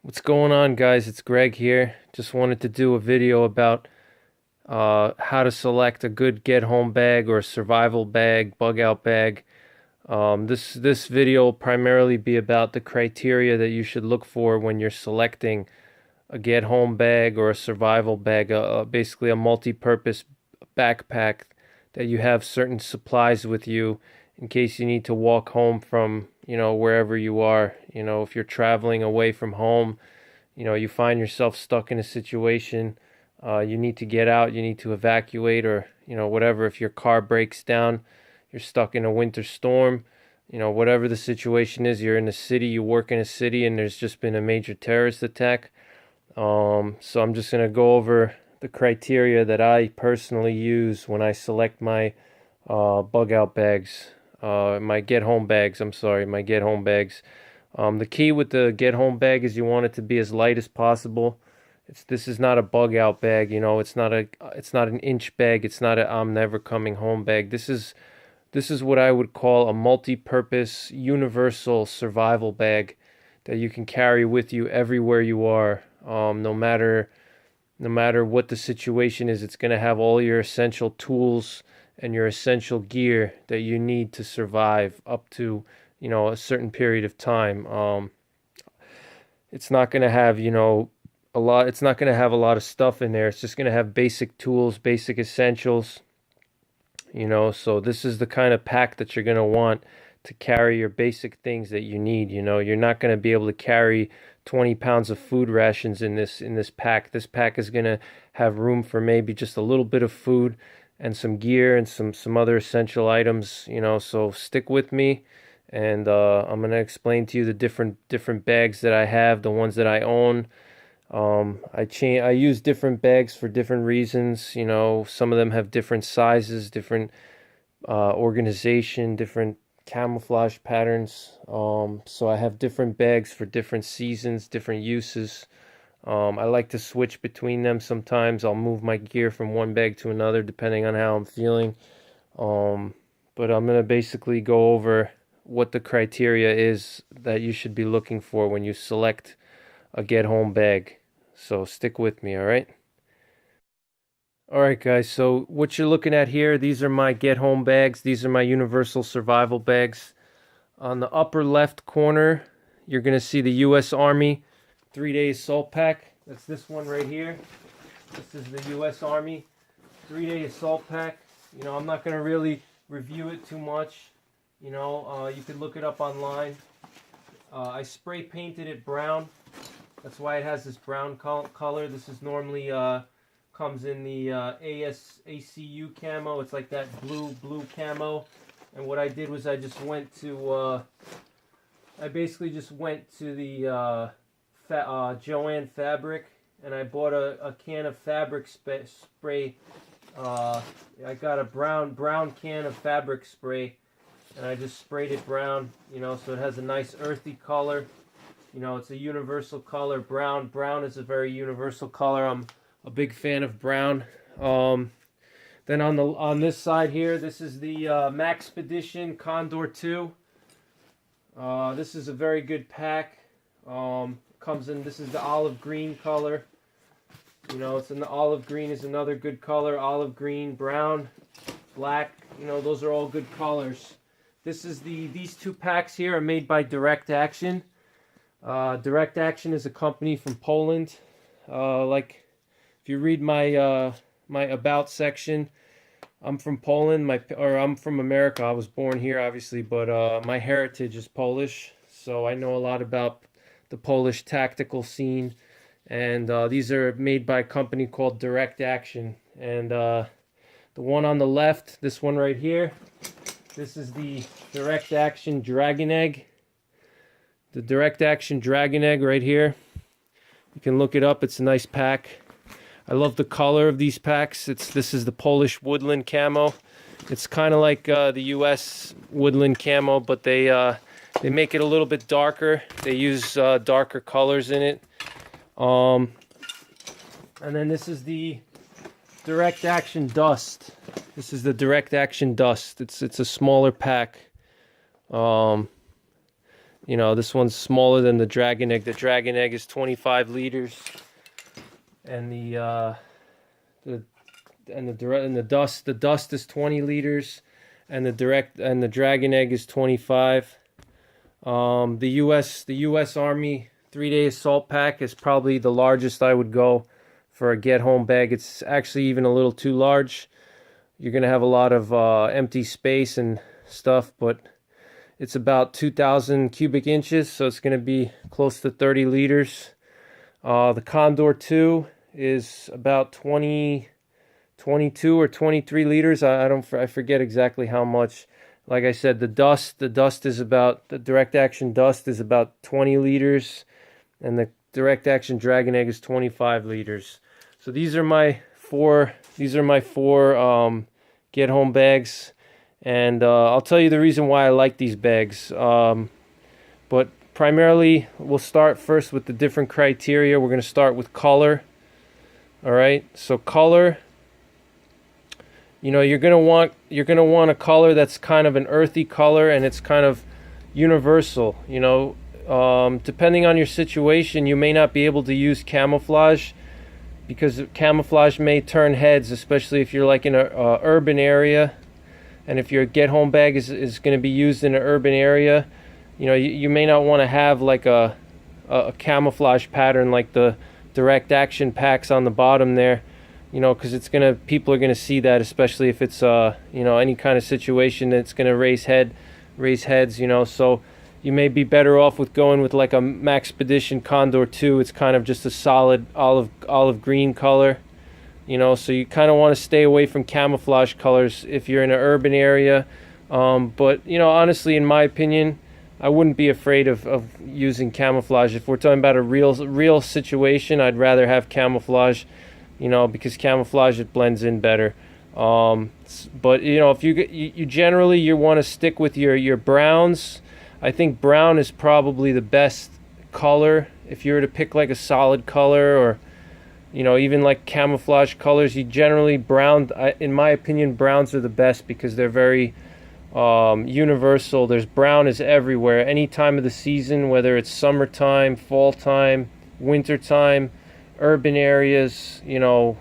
What's going on, guys? It's Greg here. Just wanted to do a video about how to select a good get home bag or a survival bag, bug out bag. This video will primarily be about the criteria that you should look for when you're selecting a get home bag or a survival bag, basically a multi-purpose backpack that you have certain supplies with you in case you need to walk home from, wherever you are. If you're traveling away from home, you find yourself stuck in a situation, you need to get out, you need to evacuate, or, whatever. If your car breaks down, you're stuck in a winter storm, whatever the situation is, you're in a city, you work in a city, and there's just been a major terrorist attack. So I'm just going to go over the criteria that I personally use when I select my bug out bags, my get home bags. My get home bags. The key with the get home bag is you want it to be as light as possible. This is not a bug out bag, it's not an inch bag, it's not a I'm never coming home bag. This is what I would call a multi-purpose universal survival bag that you can carry with you everywhere you are. No matter what the situation is, it's going to have all your essential tools and your essential gear that you need to survive up to, a certain period of time. It's not going to have, a lot. It's not going to have a lot of stuff in there. It's just going to have basic tools, basic essentials. So this is the kind of pack that you're going to want to carry your basic things that you need. You're not going to be able to carry 20 pounds of food rations in this pack. This pack is going to have room for maybe just a little bit of food and some gear and some other essential items. So stick with me, and I'm going to explain to you the different bags that I have, the ones that I own. I use different bags for different reasons. Some of them have different sizes, different organization, different camouflage patterns. So I have different bags for different seasons, different uses. I like to switch between them. Sometimes I'll move my gear from one bag to another depending on how I'm feeling. But I'm going to basically go over what the criteria is that you should be looking for when you select a get home bag. So stick with me, all right? All right, guys. So what you're looking at here, these are my get home bags. These are my universal survival bags. On the upper left corner, you're going to see the U.S. Army 3-day assault pack. That's this one right here. This is the U.S. Army 3-day assault pack. I'm not going to really review it too much. You can look it up online. I spray painted it brown. That's why it has this brown color. This is normally comes in the ACU camo. It's like that blue camo. And what I did was I basically just went to the Joann Fabric, and I bought a can of fabric spray. I got a brown can of fabric spray, and I just sprayed it brown, so it has a nice earthy color. It's a universal color. Brown is a very universal color. I'm a big fan of brown. Then on this side here, this is the Maxpedition Condor 2. This is a very good pack. Comes in, this is the olive green color. It's in the olive green is another good color. Olive green, brown, black. Those are all good colors. These two packs here are made by Direct Action. Direct Action is a company from Poland. If you read my my about section, I'm from Poland. I'm from America. I was born here, obviously, but my heritage is Polish, so I know a lot about the Polish tactical scene. And these are made by a company called Direct Action. And the one on the left, this one right here, this is the Direct Action Dragon Egg. The Direct Action Dragon Egg right here. You can look it up. It's a nice pack. I love the color of these packs. This is the Polish woodland camo. It's kind of like the U.S. woodland camo, but they make it a little bit darker. They use darker colors in it. And then this is the Direct Action Dust. This is the Direct Action Dust. It's a smaller pack. You know, this one's smaller than the Dragon Egg. The Dragon Egg is 25 liters, and the dust is 20 liters, and the Dragon Egg is 25. The U.S. Army 3-day assault pack is probably the largest I would go for a get home bag. It's actually even a little too large. You're gonna have a lot of empty space and stuff, but it's about 2,000 cubic inches, so it's gonna be close to 30 liters. The Condor 2 is about 22 or 23 liters. I forget exactly how much. Like I said, the direct action dust is about 20 liters, and the direct action Dragon Egg is 25 liters. So these are my four get home bags, and I'll tell you the reason why I like these bags. But primarily, we'll start first with the different criteria. We're going to start with color. All right, so color. You know, you're gonna want a color that's kind of an earthy color, and it's kind of universal. You know, depending on your situation, you may not be able to use camouflage, because camouflage may turn heads, especially if you're like in a urban area, and if your get home bag is going to be used in an urban area, you know, you may not want to have like a camouflage pattern like the direct action packs on the bottom there. You know, because people are gonna see that, especially if it's you know, any kind of situation that's gonna raise heads. You know, so you may be better off with going with like a Maxpedition Condor 2. It's kind of just a solid olive green color. You know, so you kind of want to stay away from camouflage colors if you're in an urban area. But you know, honestly, in my opinion, I wouldn't be afraid of using camouflage. If we're talking about a real situation, I'd rather have camouflage. You know, because camouflage, it blends in better. But you know, if you generally want to stick with your browns. I think brown is probably the best color. If you were to pick like a solid color, or you know, even like camouflage colors, you generally in my opinion, browns are the best because they're very universal. Brown is everywhere, any time of the season, whether it's summertime, fall time, winter time, urban areas, you know,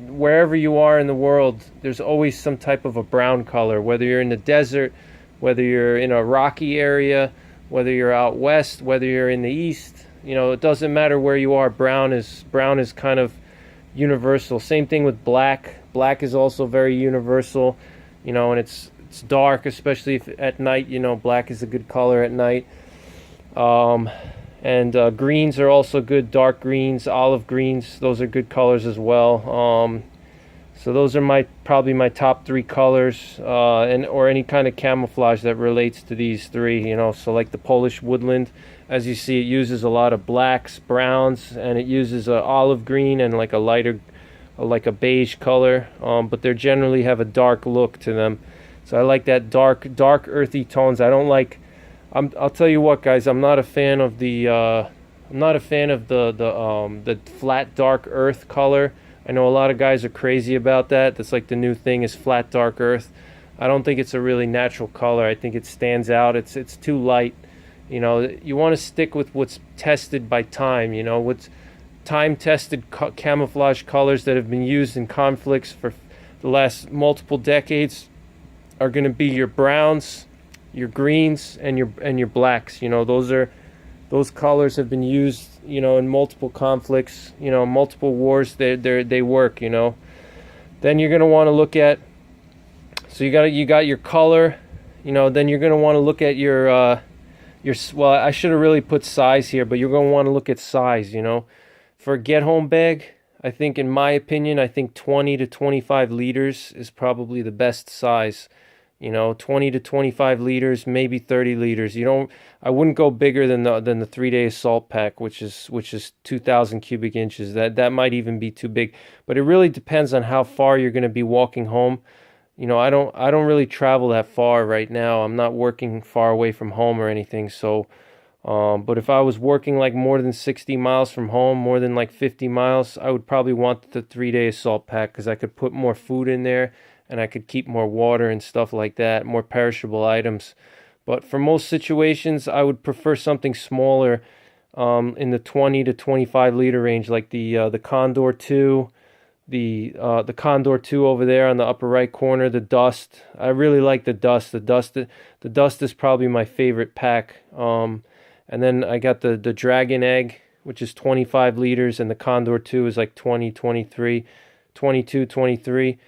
wherever you are in the world, there's always some type of a brown color, whether you're in the desert, whether you're in a rocky area, whether you're out west, whether you're in the east. You know, it doesn't matter where you are. Brown is kind of universal. Same thing with black. Black is also very universal, you know, and it's dark, especially if at night. You know, black is a good color at night. And greens are also good. Dark greens, olive greens, those are good colors as well. So those are probably my top 3 colors, or any kind of camouflage that relates to these 3. You know, so like the Polish woodland, as you see, it uses a lot of blacks, browns, and it uses a olive green and like a lighter, like a beige color. But they generally have a dark look to them. So I like that dark earthy tones. I don't like. I'll tell you what, guys. I'm not a fan of the flat dark earth color. I know a lot of guys are crazy about that. That's like the new thing, is flat dark earth. I don't think it's a really natural color. I think it stands out. It's too light. You know, you want to stick with what's tested by time. You know, what's time-tested camouflage colors that have been used in conflicts for the last multiple decades are going to be your browns, your greens, and your blacks. You know, those colors have been used, you know, in multiple conflicts, you know, multiple wars. They work, you know. Then you're going to want to look at, so you got your color, you know. Then you're going to want to look at your well, I should have really put size here, but you're going to want to look at size, you know. For a get home bag, I think, in my opinion, I think 20 to 25 liters is probably the best size. You know, 20 to 25 liters, maybe 30 liters. I wouldn't go bigger than the 3-day assault pack, which is 2,000 cubic inches. That might even be too big. But it really depends on how far you're going to be walking home. You know, I don't really travel that far right now. I'm not working far away from home or anything. So, but if I was working like more than 60 miles from home, more than like 50 miles, I would probably want the 3-day assault pack, because I could put more food in there, and I could keep more water and stuff like that, more perishable items. But for most situations, I would prefer something smaller, in the 20 to 25 liter range, like the Condor 2, the Condor 2 over there on the upper right corner, the Dust. I really like the Dust. The Dust is probably my favorite pack. And then I got the Dragon Egg, which is 25 liters, and the Condor 2 is like 20, 23, 22, 23.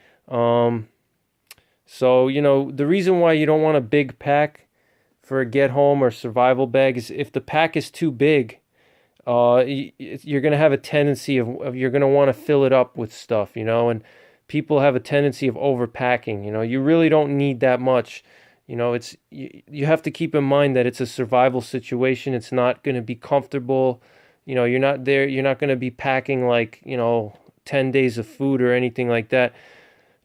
So, you know, the reason why you don't want a big pack for a get home or survival bag is if the pack is too big, you're going to have a tendency of you're going to want to fill it up with stuff, you know, and people have a tendency of overpacking. You know, you really don't need that much. You know, you have to keep in mind that it's a survival situation. It's not going to be comfortable. You know, you're not going to be packing like, you know, 10 days of food or anything like that.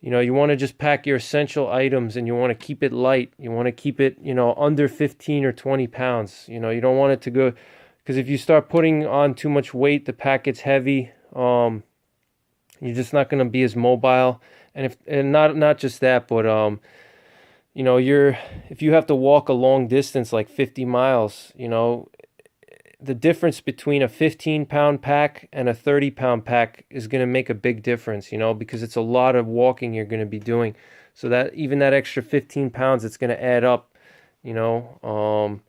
You know, you want to just pack your essential items, and you want to keep it light. You want to keep it, you know, under 15 or 20 pounds. You know, you don't want it to go, because if you start putting on too much weight, the pack gets heavy. You're just not going to be as mobile. And not just that, but you know, if you have to walk a long distance like 50 miles, you know, the difference between a 15-pound pack and a 30-pound pack is going to make a big difference, you know, because it's a lot of walking you're going to be doing. So that even that extra 15 pounds, it's going to add up, you know.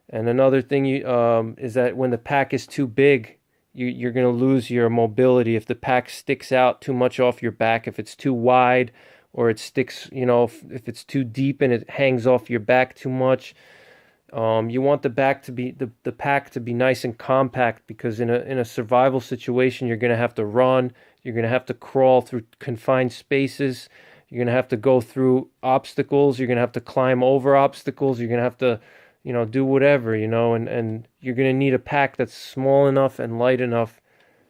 And another thing is that when the pack is too big, you're going to lose your mobility. If the pack sticks out too much off your back, if it's too wide, or it sticks, you know, if it's too deep and it hangs off your back too much. You want the pack to be nice and compact, because in a survival situation, you're going to have to run, you're going to have to crawl through confined spaces, you're going to have to go through obstacles, you're going to have to climb over obstacles, you're going to have to, you know, do whatever, you know, and you're going to need a pack that's small enough and light enough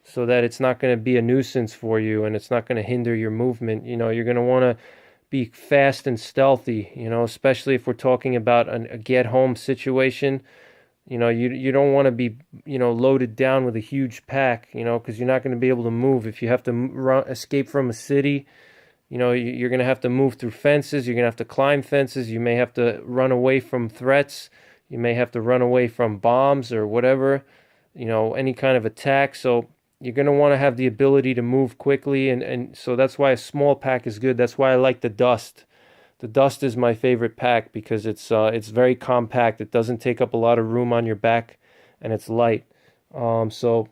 so that it's not going to be a nuisance for you, and it's not going to hinder your movement. You know, you're going to want to be fast and stealthy, you know, especially if we're talking about a get home situation. You know, you don't want to be, you know, loaded down with a huge pack, you know, because you're not going to be able to move. If you have to escape from a city, you know, you're going to have to move through fences, you're going to have to climb fences, you may have to run away from threats, you may have to run away from bombs or whatever, you know, any kind of attack. So you're going to want to have the ability to move quickly, and so that's why a small pack is good. That's why I like the Dust. The Dust is my favorite pack because it's very compact. It doesn't take up a lot of room on your back, and it's light. So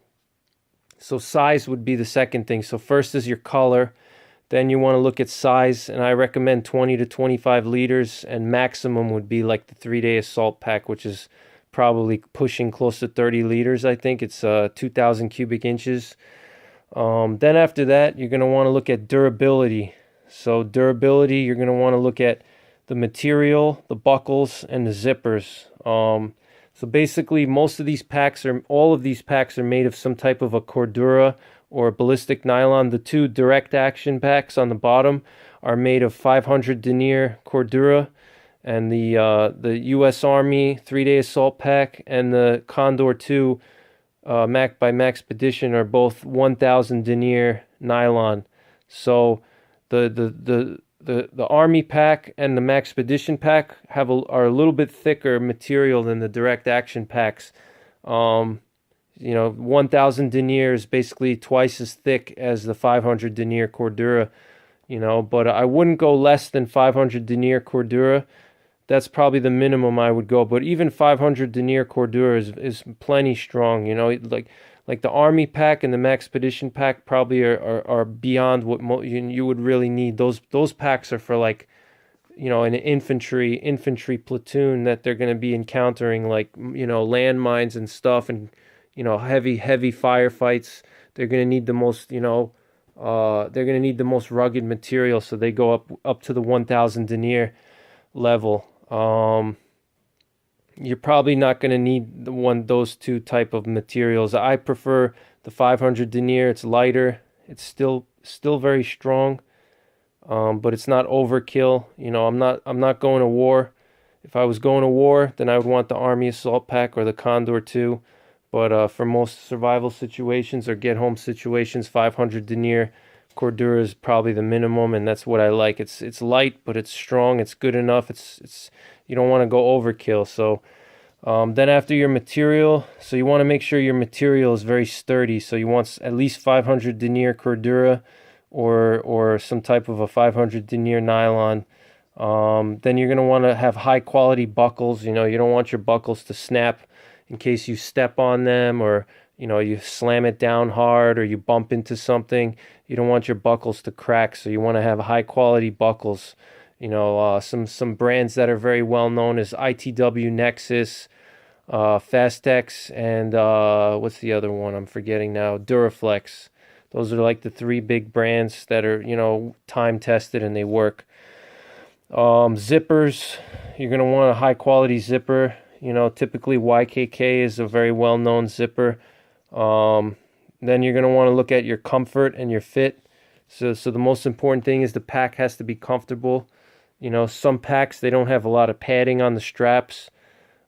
size would be the second thing. So first is your color. Then you want to look at size, and I recommend 20 to 25 liters, and maximum would be like the 3-day assault pack, which is probably pushing close to 30 liters. I think it's 2,000 cubic inches. Then after that, you're going to want to look at durability. So durability, you're going to want to look at the material, the buckles, and the zippers. So basically, all of these packs are made of some type of a Cordura or a ballistic nylon. The two direct action packs on the bottom are made of 500 denier Cordura, and the U.S. Army 3-day assault pack and the Condor 2 Mac by Maxpedition are both 1,000 denier nylon. So the Army pack and the Maxpedition pack are a little bit thicker material than the direct action packs. You know, 1,000 denier is basically twice as thick as the 500 denier Cordura. You know, but I wouldn't go less than 500 denier Cordura. That's probably the minimum I would go. But even 500 denier Cordura is plenty strong. You know, like the Army pack and the Maxpedition pack probably are beyond what you would really need. Those packs are for, like, you know, an infantry platoon that they're going to be encountering, like, you know, landmines and stuff, and, you know, heavy firefights. They're going to need the most, you know, they're going to need the most rugged material. So they go up to the 1,000 denier level. You're probably not going to need those two type of materials. I prefer the 500 denier. It's lighter. It's still very strong, but it's not overkill. You know, I'm not going to war. If I was going to war, then I would want the Army assault pack or the Condor 2. But for most survival situations or get home situations, 500 denier Cordura is probably the minimum, and that's what I like. It's light, but it's strong. It's good enough. It's you don't want to go overkill. So then after your material, so you want to make sure your material is very sturdy. So you want at least 500 denier Cordura, or some type of a 500 denier nylon. Then you're going to want to have high quality buckles. You know, you don't want your buckles to snap in case you step on them, or you know, you slam it down hard, or you bump into something. You don't want your buckles to crack, so you want to have high quality buckles. You know, some brands that are very well known is ITW Nexus, Fastex, and what's the other one I'm forgetting now? Duraflex. Those are like the three big brands that are, you know, time tested and they work. Zippers, you're going to want a high quality zipper. You know, typically YKK is a very well known zipper. Then you're going to want to look at your comfort and your fit. So the most important thing is the pack has to be comfortable. You know, some packs, they don't have a lot of padding on the straps.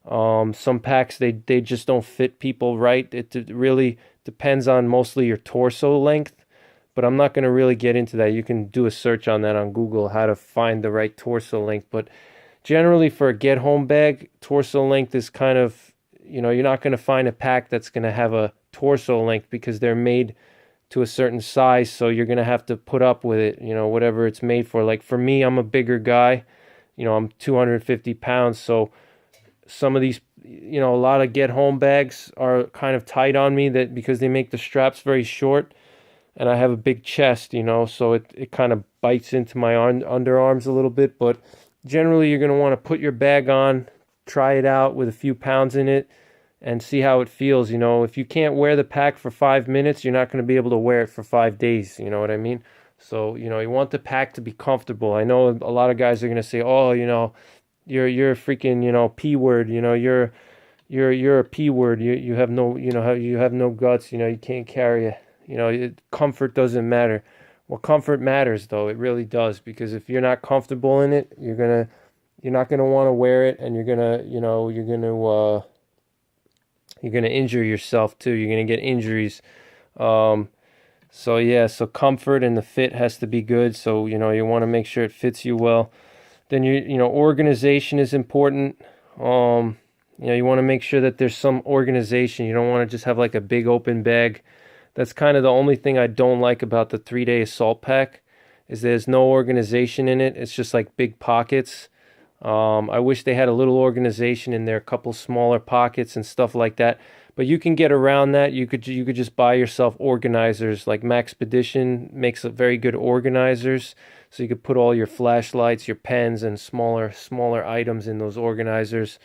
Some packs, they just don't fit people right. It really depends on mostly your torso length, but I'm not going to really get into that. You can do a search on that on Google, how to find the right torso length. But generally for a get home bag, torso length is kind of, you know, you're not going to find a pack that's going to have a torso length because they're made to a certain size, so you're going to have to put up with it, you know, whatever it's made for. Like for me, I'm a bigger guy, you know, I'm 250 pounds, so some of these, you know, a lot of get home bags are kind of tight on me, that because they make the straps very short, and I have a big chest, you know, so it kind of bites into my underarms a little bit. But generally you're going to want to put your bag on, try it out with a few pounds in it, and see how it feels. You know, if you can't wear the pack for 5 minutes, you're not going to be able to wear it for 5 days. You know what I mean? So, you know, you want the pack to be comfortable. I know a lot of guys are going to say, oh, you know, you're a freaking, you know, P word, you know, you're a P word. You have no, you know, you have no guts, you know, you can't carry it. You know, comfort doesn't matter. Well, comfort matters though. It really does, because if you're not comfortable in it, you're not going to want to wear it, and you're going to, you know, you're going to injure yourself too. You're going to get injuries. So yeah, so comfort and the fit has to be good. So, you know, you want to make sure it fits you well. Then you know, organization is important. You know, you want to make sure that there's some organization. You don't want to just have like a big open bag. That's kind of the only thing I don't like about the 3-day assault pack, is there's no organization in it. It's just like big pockets. I wish they had a little organization in there, a couple smaller pockets and stuff like that. But you can get around that. You could just buy yourself organizers. Like Maxpedition makes a very good organizers, so you could put all your flashlights, your pens, and smaller items in those organizers.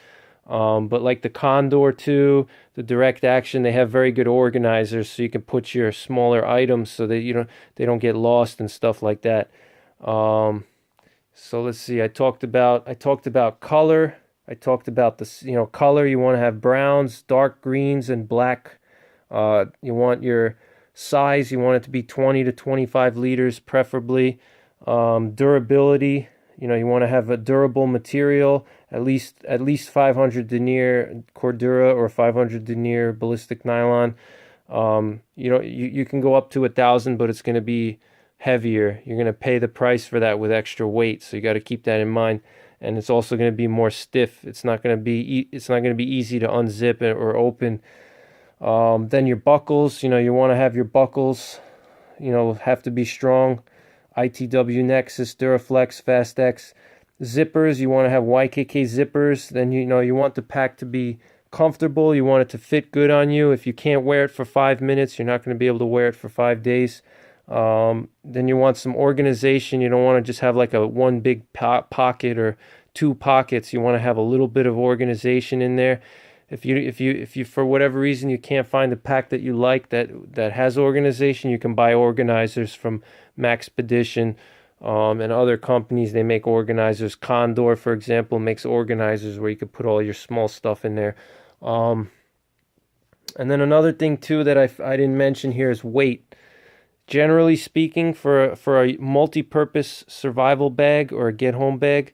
But like the Condor too, the Direct Action, they have very good organizers, so you can put your smaller items so that they don't get lost and stuff like that. So let's see. I talked about color. I talked about the, you know, color. You want to have browns, dark greens, and black. You want your size. You want it to be 20 to 25 liters, preferably. Durability. You know, you want to have a durable material. At least 500 denier Cordura or 500 denier ballistic nylon. You know, you can go up to 1,000, but it's going to be heavier. You're going to pay the price for that with extra weight, so you got to keep that in mind. And it's also going to be more stiff. It's not going to be easy to unzip it or open. Then your buckles, you know, you want to have your buckles, you know, have to be strong. ITW Nexus, Duraflex, Fastex. Zippers, you want to have YKK zippers. Then, you know, you want the pack to be comfortable. You want it to fit good on you. If you can't wear it for 5 minutes, you're not going to be able to wear it for 5 days. Then you want some organization. You don't want to just have like a one big pocket or two pockets. You want to have a little bit of organization in there. If you for whatever reason you can't find a pack that you like that has organization, you can buy organizers from Maxpedition, and other companies. They make organizers. Condor, for example, makes organizers where you could put all your small stuff in there. And then another thing too that I didn't mention here is weight. Generally speaking, for a multi-purpose survival bag or a get-home bag,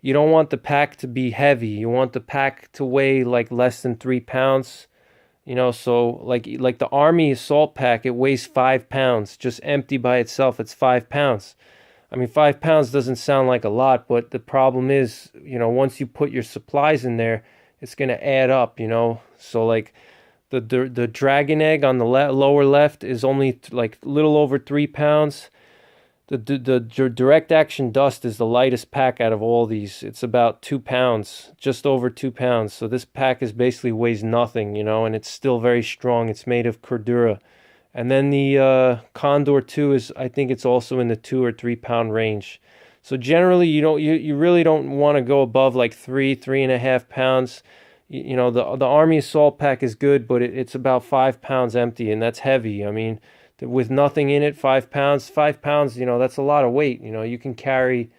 you don't want the pack to be heavy. You want the pack to weigh like less than 3 pounds. You know, so like the Army assault pack, it weighs 5 pounds. Just empty by itself, it's 5 pounds. I mean, 5 pounds doesn't sound like a lot, but the problem is, you know, once you put your supplies in there, it's going to add up, you know. So like the Dragon Egg on the lower left is only like a little over 3 pounds. The direct action dust is the lightest pack out of all these. It's about 2 pounds, just over 2 pounds. So this pack is basically weighs nothing, you know, and it's still very strong. It's made of Cordura. And then the Condor 2 is, I think it's also in the 2 or 3 pound range. So generally, you really don't want to go above like 3.5 pounds. You know, the Army assault pack is good, but it's about 5 pounds empty, and that's heavy. I mean, with nothing in it, 5 pounds, 5 pounds, you know, that's a lot of weight. You know, you can carry,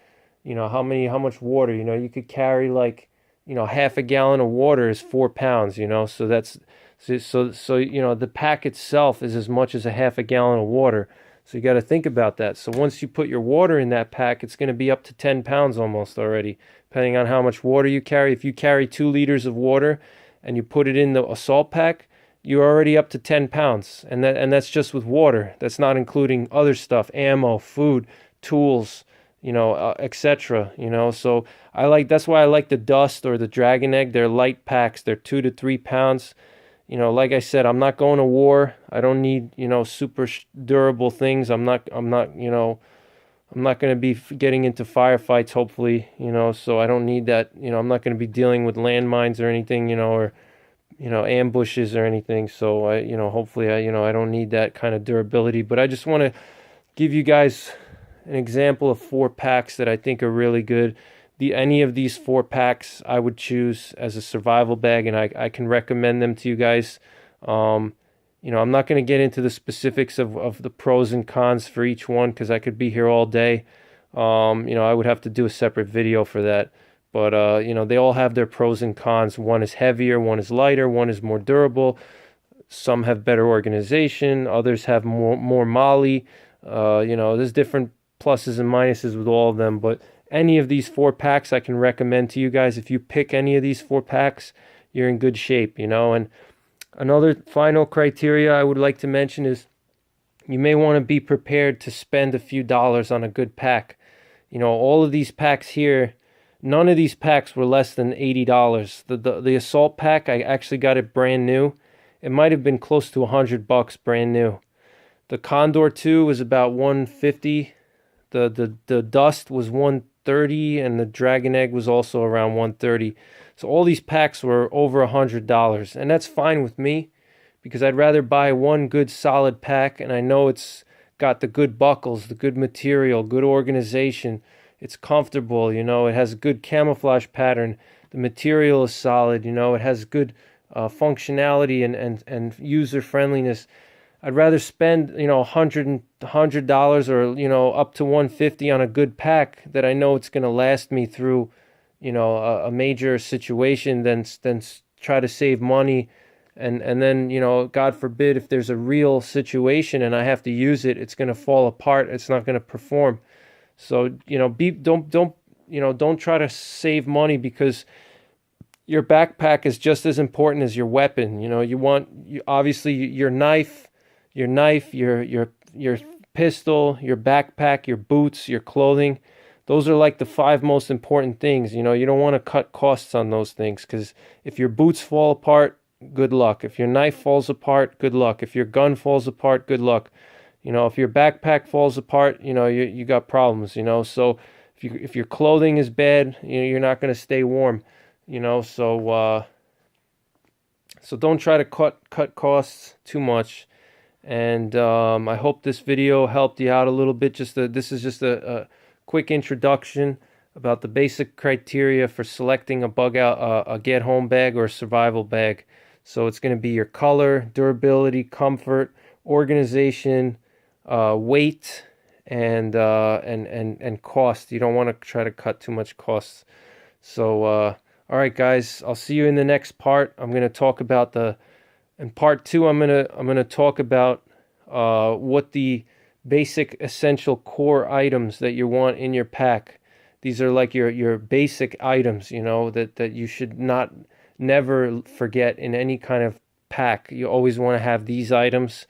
you know, how much water, you know, you could carry like, you know, half a gallon of water is 4 pounds, you know, so that's, so you know, the pack itself is as much as a half a gallon of water. So you got to think about that. So once you put your water in that pack, it's going to be up to 10 pounds almost already, depending on how much water you carry. If you carry 2 liters of water and you put it in the assault pack, you're already up to 10 pounds. And that's just with water. That's not including other stuff, ammo, food, tools, you know, etc. You know, so that's why I like the Dust or the Dragon Egg. They're light packs. They're 2 to 3 pounds. You know, like I said, I'm not going to war. I don't need, you know, super durable things. I'm not, you know, I'm not going to be getting into firefights, hopefully, you know, so I don't need that. You know, I'm not going to be dealing with landmines or anything, you know, or, you know, ambushes or anything. So you know, hopefully you know, I don't need that kind of durability, but I just want to give you guys an example of 4 packs that I think are really good. Any of these 4 packs I would choose as a survival bag, and I can recommend them to you guys. You know, I'm not going to get into the specifics of the pros and cons for each one, because I could be here all day. You know, I would have to do a separate video for that. But, you know, they all have their pros and cons. One is heavier, one is lighter, one is more durable. Some have better organization, others have more molly. You know, there's different pluses and minuses with all of them. But any of these 4 packs I can recommend to you guys. If you pick any of these 4 packs, you're in good shape, you know. And another final criteria I would like to mention is you may want to be prepared to spend a few dollars on a good pack. You know, all of these packs here, none of these packs were less than $80. The assault pack, I actually got it brand new. It might have been close to $100 brand new. The Condor 2 was about $150. The Dust was $130, and the Dragon Egg was also around $130. So all these packs were over $100, and that's fine with me, because I'd rather buy one good solid pack, and I know it's got the good buckles, the good material, good organization. It's comfortable, you know, it has a good camouflage pattern. The material is solid, you know, it has good functionality and user friendliness. I'd rather spend, you know, $100 or, you know, up to $150 on a good pack that I know it's going to last me through, you know, a major situation than try to save money. And then, you know, God forbid, if there's a real situation and I have to use it, it's going to fall apart. It's not going to perform. So, you know, don't try to save money, because your backpack is just as important as your weapon. You know, obviously your knife, your pistol, your backpack, your boots, your clothing. Those are like the 5 most important things. You know, you don't want to cut costs on those things, because if your boots fall apart, good luck. If your knife falls apart, good luck. If your gun falls apart, good luck. You know, if your backpack falls apart, you know, you got problems, you know. So if your clothing is bad, you know, you're not going to stay warm, you know. So don't try to cut costs too much. And I hope this video helped you out a little bit. This is just a quick introduction about the basic criteria for selecting a bug out, a get home bag or a survival bag. So it's going to be your color, durability, comfort, organization, weight, and cost. You don't want to try to cut too much costs. So all right, guys, I'll see you in the next part. I'm going to talk about in part 2. I'm gonna talk about what the basic essential core items that you want in your pack. These are like your basic items, you know, that you should never forget in any kind of pack. You always want to have these items.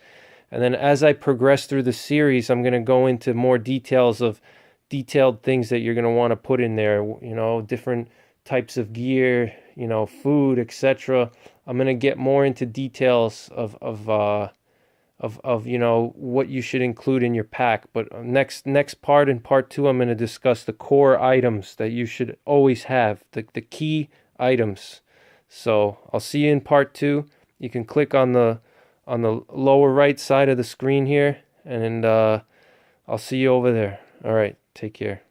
And then as I progress through the series, I'm going to go into more details of detailed things that you're going to want to put in there, different types of gear, food, etc. I'm going to get more into details of what you should include in your pack. But next part, in part 2, I'm going to discuss the core items that you should always have, the key items. So I'll see you in part 2. You can click on the lower right side of the screen here, and I'll see you over there. All right, take care.